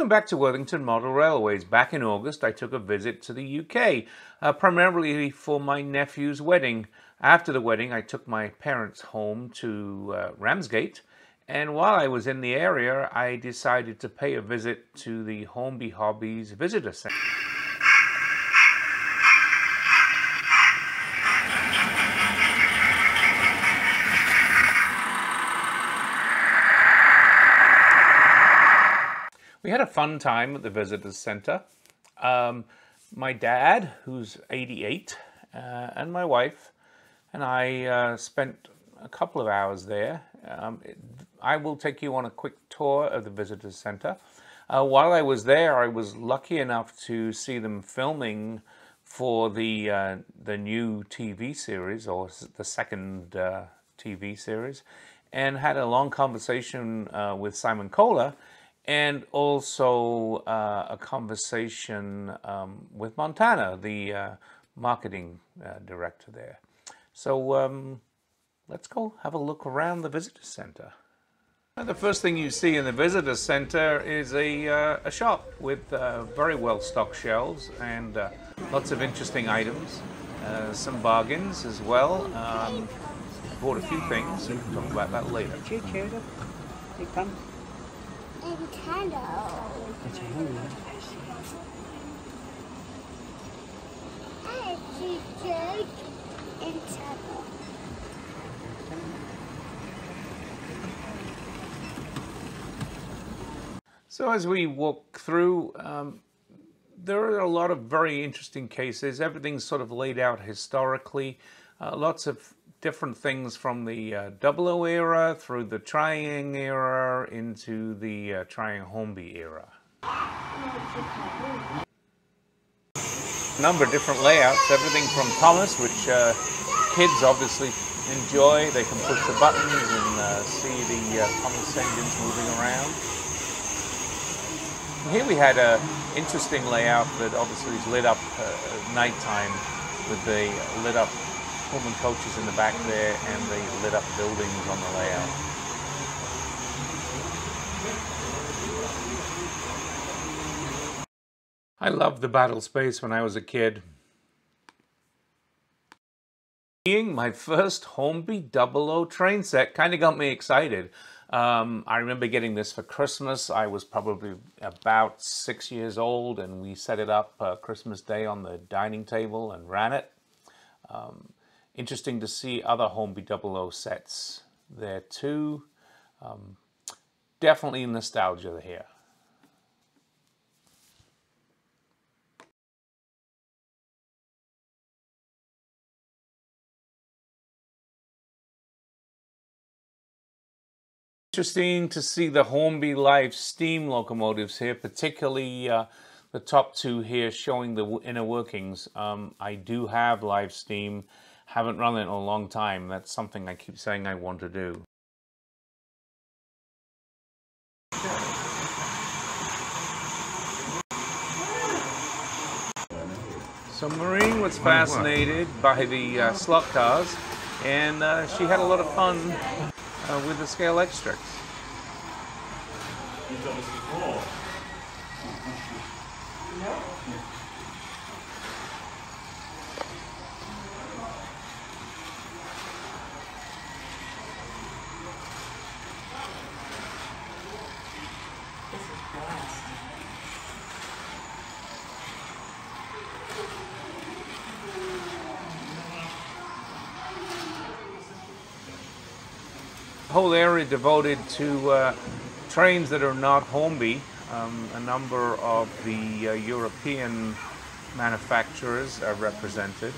Welcome back to Worthington Model Railways. Back in August, I took a visit to the UK, primarily for my nephew's wedding. After the wedding, I took my parents home to Ramsgate, and while I was in the area, I decided to pay a visit to the Hornby Hobbies Visitor Center. We had a fun time at the Visitor Center. My dad, who's 88, and my wife and I spent a couple of hours there. I will take you on a quick tour of the Visitor Center. While I was there, I was lucky enough to see them filming for the new TV series, or the second TV series, and had a long conversation with Simon Kohler, and also a conversation with Montana, the marketing director there. So let's go have a look around the Visitor Center. The first thing you see in the Visitor Center is a shop with very well-stocked shelves and lots of interesting items, some bargains as well. I bought a few things, we can talk about that later. So as we walk through, there are a lot of very interesting cases. Everything's sort of laid out historically. Lots of different things from the 00 era through the Triang era into the Triang Hornby era. A number of different layouts, everything from Thomas, which kids obviously enjoy. They can push the buttons and see the Thomas engines moving around. And here we had an interesting layout that obviously is lit up at nighttime with the lit up Pullman coaches in the back there and the lit up buildings on the layout. I loved the battle space when I was a kid. Being my first Hornby 00 train set kind of got me excited. I remember getting this for Christmas. I was probably about 6 years old, and we set it up Christmas Day on the dining table and ran it. Interesting to see other Hornby 00 sets there too. Definitely nostalgia here. Interesting to see the Hornby Live steam locomotives here, particularly the top two here showing the inner workings. I do have live steam, haven't run it in a long time. That's something I keep saying I want to do. So Maureen was fascinated by the slot cars, and she had a lot of fun with the scale extracts. You've done this before. No. This is blast. Whole area devoted to trains that are not Hornby. A number of the European manufacturers are represented.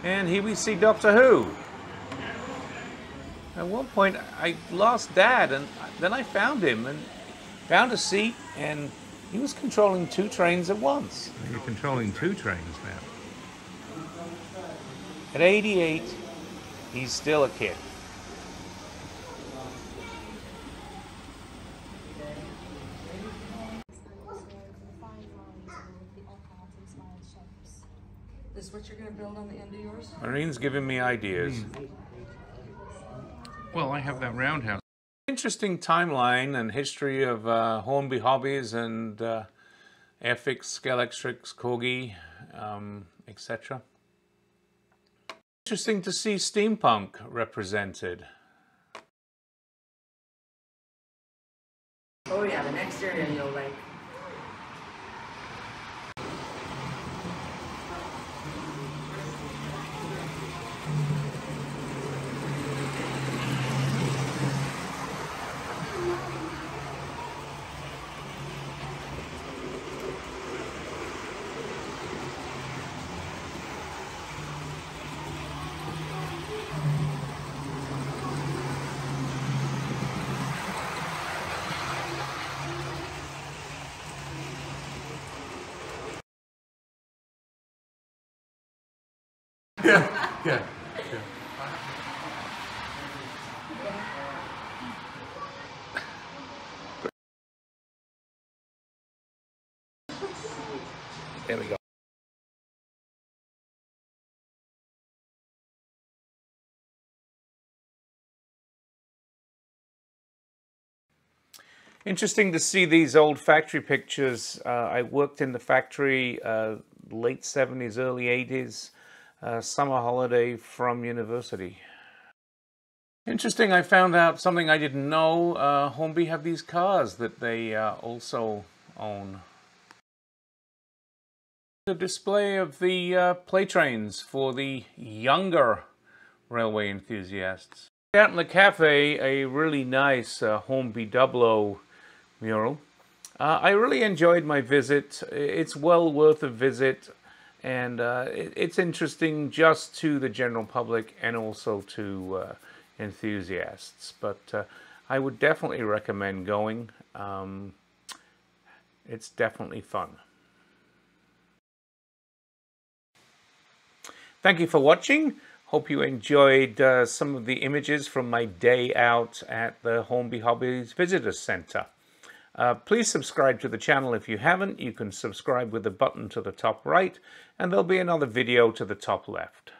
And here we see Doctor Who. At one point, I lost Dad, and then I found him and found a seat, and he was controlling 2 trains at once. You're controlling 2 trains now. At 88, he's still a kid. This what you're going to build on the end of yours? Marine's giving me ideas. Well, I have that roundhouse. Interesting timeline and history of Hornby hobbies and Airfix, Scalextrics, Corgi, etc. Interesting to see steampunk represented. Oh yeah, the next area you'll like. Yeah. There we go. Interesting to see these old factory pictures. I worked in the factory late 70s, early 80s, summer holiday from university. Interesting, I found out something I didn't know. Hornby have these cars that they also own. The display of the play trains for the younger railway enthusiasts. Out in the cafe, a really nice Hornby 00 mural. I really enjoyed my visit. It's well worth a visit, and it's interesting just to the general public and also to enthusiasts. But I would definitely recommend going. It's definitely fun. Thank you for watching. Hope you enjoyed some of the images from my day out at the Hornby Hobbies Visitor Center. Please subscribe to the channel if you haven't. You can subscribe with the button to the top right, and there'll be another video to the top left.